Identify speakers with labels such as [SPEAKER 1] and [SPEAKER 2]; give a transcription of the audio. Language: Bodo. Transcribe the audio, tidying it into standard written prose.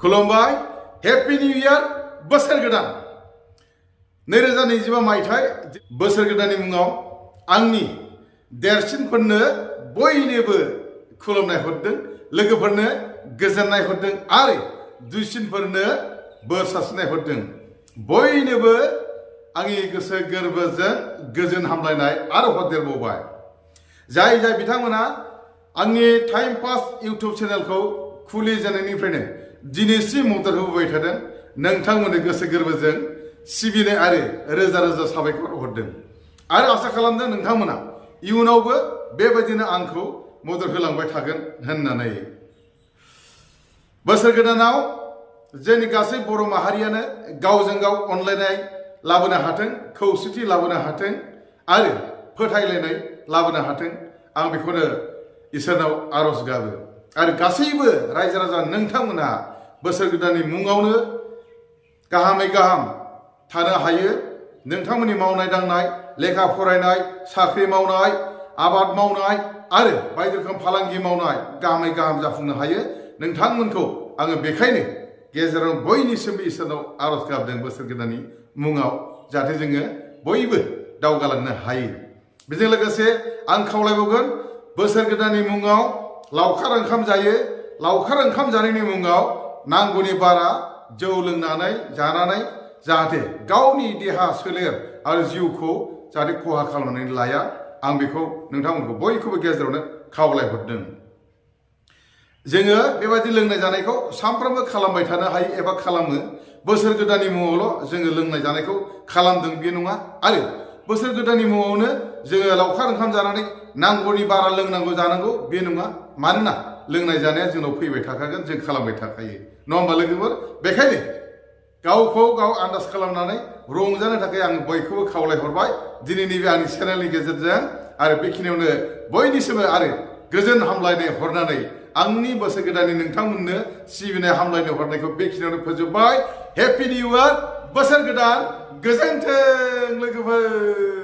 [SPEAKER 1] खुलुमबाय हेपि निउ इयार बोसोर गोदान 2025 मायथाइ बोसोर गोदाननि मुङाव आंनि देरसिनफोरनो बयनोबो खुलुमनाय हरदों लोगोफोरनो गोजोननाय हरदों आरो दुइसिनफोरनो बोर सारस्रिनाय हरदों बयनोबो आंनि गोसो गोरबोजों गोजोन हामलायनाय आरो हरदेरबावबाय जाय बिथांमोना आंनि टाइम पास इउट्युब चेनेलखौ खुलिजेननायनिफ्रायनो दिनैसिम मदद होबोबाय थादों नोंथांमोननि गोसो गोरबोजों सिबिनाय आरो रोजा रोजा साबायखर हरदों आरो आसा खालामदों नोंथांमोना इयुनावबो बेबायदिनो आंखौ मदद होलांबाय थागोन होननानै बोसोर गोदानाव जोंनि गासै बर' माहारियानो गावजों गाव अनलायनाय लाबोनो हाथों खौसेथि लाबोनो हाथों आरो फोथायलायनाय लाबोनो हाथों आं बेखौनो इसोरनाव आरज गाबो आरो गासैबो रायजो राजा नोंथांमोना बोसोर गोदाननि मुङावनो गाहामै गाहाम थानो हायो नोंथांमोननि मावनाय दांनाय लेखा फरायनाय साख्रि मावनाय आबाद मावनाय आरो बायदि रोखोम फालांगि मावनाय गाहामै गाहाम जाफुंनो हायो नोंथांमोनखौ आङो बेखायनो गेजेराव बयनिसिमबो इसोरनाव आरज गाबदों बोसोर गोदाननि मुङाव जाहाथे जोङो बयबो दावगालांनो हायो बेजों लोगोसे आं खावलायबावगोन बोसोर गोदाननि मुङाव लावखार ओंखाम जायो लावखार ओंखाम जानायनि मुङाव नांगौनि बारा जौ लोंनानै जानानै जाहाथे गावनि देहा सोलेर आरो जिउखौ जाहाथे खहा खालामनानै लाया आं बेखौ नोंथांमोनखौ बयखौबो गेजेरावनो खावलायहरदों जोङो बेबायदि लोंनाय जानायखौ सानफ्रोमबो खालामबाय थानो हायो एबा खालामो बोसोर गोदाननि मुङावल' जोङो लोंनाय जानायखौ खालामदों बे नङा आरो बोसोर गोदाननि मुङावनो जोङो लावखार ओंखाम जानानै नांगौनि बारा लोंनांगौ जानांगौ बे नङा मानोना लोंनाय जानाया जोंनाव फैबाय थाखागोन जों खालामबाय थाखायो नङा होमबा लोगोफोर बेखायनो गावखौ गाव आन्दाज खालामनानै रंजानो थाखाय आं बयखौबो खावलायहरबाय दिनैनि बे आंनि चेनेलनि गेजेरजों आरो बेखिनियावनो बयनिसिमबो आरो गोजोन हामलायनाय हरनानै आंनि बोसोर गोदाननि नोंथांमोननो सिबिनाय हामलायनाय हरनायखौ बेखिनियावनो फोजोबबाय हेपि निउ इयार बोसोर गोदान गोजोन्थों लोगोफोर